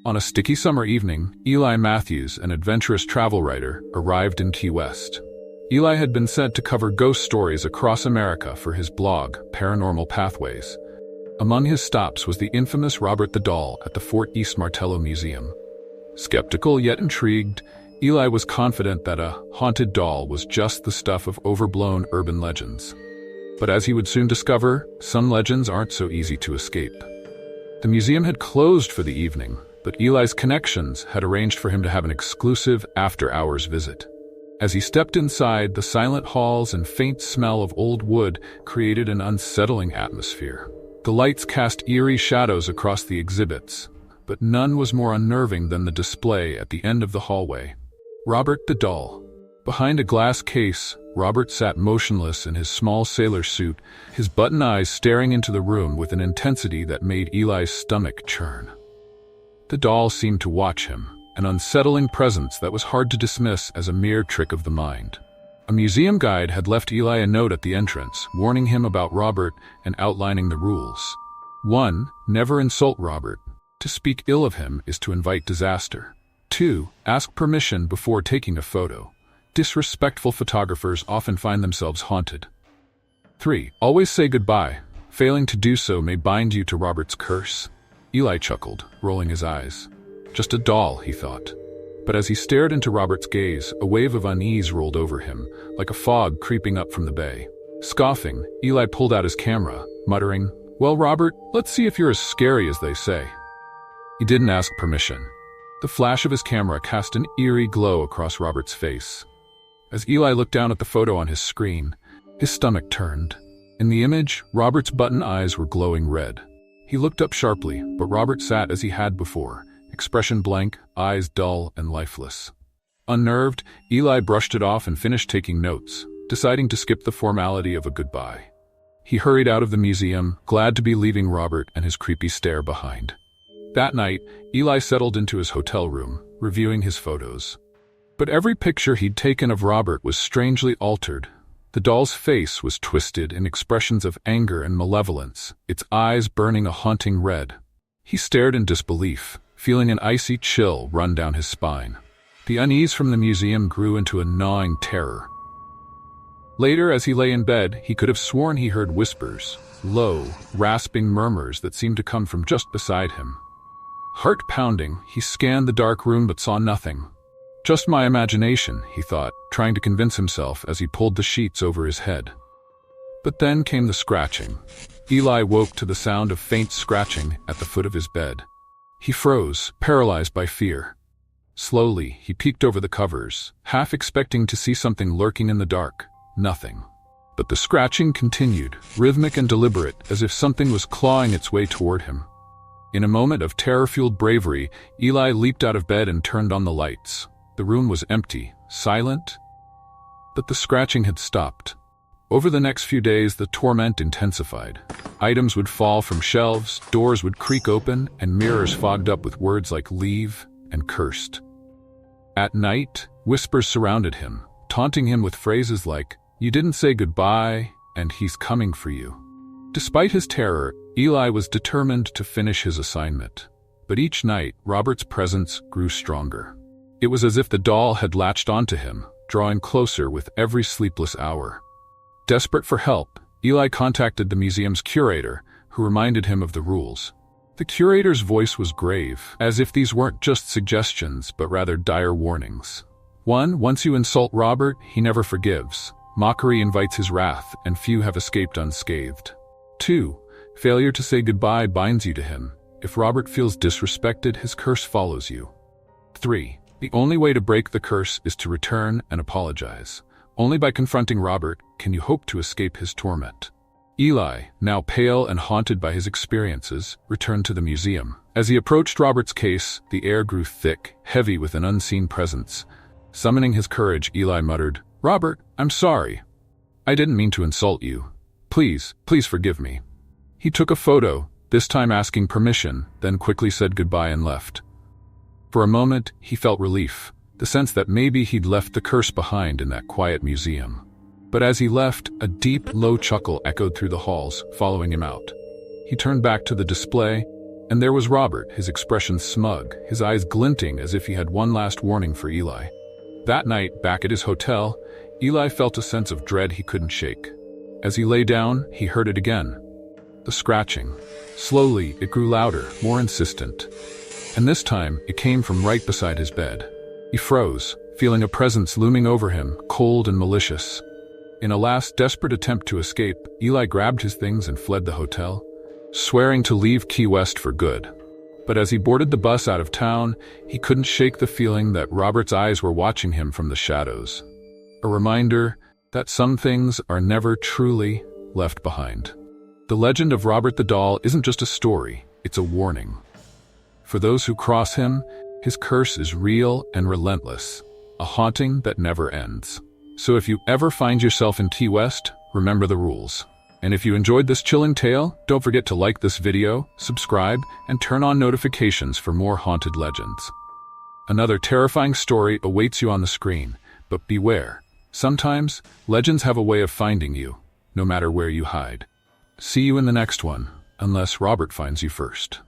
On a sticky summer evening, Eli Matthews, an adventurous travel writer, arrived in Key West. Eli had been sent to cover ghost stories across America for his blog, Paranormal Pathways. Among his stops was the infamous Robert the Doll at the Fort East Martello Museum. Skeptical yet intrigued, Eli was confident that a haunted doll was just the stuff of overblown urban legends. But as he would soon discover, some legends aren't so easy to escape. The museum had closed for the evening, but Eli's connections had arranged for him to have an exclusive after-hours visit. As he stepped inside, the silent halls and faint smell of old wood created an unsettling atmosphere. The lights cast eerie shadows across the exhibits, but none was more unnerving than the display at the end of the hallway. Robert the Doll. Behind a glass case, Robert sat motionless in his small sailor suit, his button eyes staring into the room with an intensity that made Eli's stomach churn. The doll seemed to watch him, an unsettling presence that was hard to dismiss as a mere trick of the mind. A museum guide had left Eli a note at the entrance, warning him about Robert and outlining the rules. 1. Never insult Robert. To speak ill of him is to invite disaster. 2. Ask permission before taking a photo. Disrespectful photographers often find themselves haunted. 3. Always say goodbye. Failing to do so may bind you to Robert's curse. Eli chuckled, rolling his eyes. Just a doll, he thought. But as he stared into Robert's gaze, a wave of unease rolled over him, like a fog creeping up from the bay. Scoffing, Eli pulled out his camera, muttering, "Well, Robert, let's see if you're as scary as they say." He didn't ask permission. The flash of his camera cast an eerie glow across Robert's face. As Eli looked down at the photo on his screen, his stomach turned. In the image, Robert's button eyes were glowing red. He looked up sharply, but Robert sat as he had before, expression blank, eyes dull and lifeless. Unnerved, Eli brushed it off and finished taking notes, deciding to skip the formality of a goodbye. He hurried out of the museum, glad to be leaving Robert and his creepy stare behind. That night, Eli settled into his hotel room, reviewing his photos. But every picture he'd taken of Robert was strangely altered. The doll's face was twisted in expressions of anger and malevolence, its eyes burning a haunting red. He stared in disbelief, feeling an icy chill run down his spine. The unease from the museum grew into a gnawing terror. Later, as he lay in bed, he could have sworn he heard whispers, low, rasping murmurs that seemed to come from just beside him. Heart pounding, he scanned the dark room but saw nothing. Just my imagination, he thought, trying to convince himself as he pulled the sheets over his head. But then came the scratching. Eli woke to the sound of faint scratching at the foot of his bed. He froze, paralyzed by fear. Slowly, he peeked over the covers, half expecting to see something lurking in the dark. Nothing. But the scratching continued, rhythmic and deliberate, as if something was clawing its way toward him. In a moment of terror-fueled bravery, Eli leaped out of bed and turned on the lights. The room was empty, silent, but the scratching had stopped. Over the next few days, the torment intensified. Items would fall from shelves, doors would creak open, and mirrors fogged up with words like leave and cursed. At night, whispers surrounded him, taunting him with phrases like, "You didn't say goodbye, and he's coming for you." Despite his terror, Eli was determined to finish his assignment. But each night, Robert's presence grew stronger. It was as if the doll had latched onto him, drawing closer with every sleepless hour. Desperate for help, Eli contacted the museum's curator, who reminded him of the rules. The curator's voice was grave, as if these weren't just suggestions, but rather dire warnings. 1. Once you insult Robert, he never forgives. Mockery invites his wrath, and few have escaped unscathed. 2. Failure to say goodbye binds you to him. If Robert feels disrespected, his curse follows you. 3. The only way to break the curse is to return and apologize. Only by confronting Robert can you hope to escape his torment. Eli, now pale and haunted by his experiences, returned to the museum. As he approached Robert's case, the air grew thick, heavy with an unseen presence. Summoning his courage, Eli muttered, "Robert, I'm sorry. I didn't mean to insult you. Please forgive me." He took a photo, this time asking permission, then quickly said goodbye and left. For a moment, he felt relief, the sense that maybe he'd left the curse behind in that quiet museum. But as he left, a deep, low chuckle echoed through the halls, following him out. He turned back to the display, And there was Robert, his expression smug, his eyes glinting as if he had one last warning for Eli. That night, back at his hotel, Eli felt a sense of dread he couldn't shake. As he lay down, he heard it again. The scratching. Slowly, it grew louder, more insistent. And this time, it came from right beside his bed. He froze, feeling a presence looming over him, cold and malicious. In a last desperate attempt to escape, Eli grabbed his things and fled the hotel, swearing to leave Key West for good. But as he boarded the bus out of town, he couldn't shake the feeling that Robert's eyes were watching him from the shadows. A reminder that some things are never truly left behind. The legend of Robert the Doll isn't just a story, it's a warning. For those who cross him, his curse is real and relentless, a haunting that never ends. So if you ever find yourself in Key West, remember the rules. And if you enjoyed this chilling tale, don't forget to like this video, subscribe, and turn on notifications for more haunted legends. Another terrifying story awaits you on the screen, but beware. Sometimes, legends have a way of finding you, no matter where you hide. See you in the next one, unless Robert finds you first.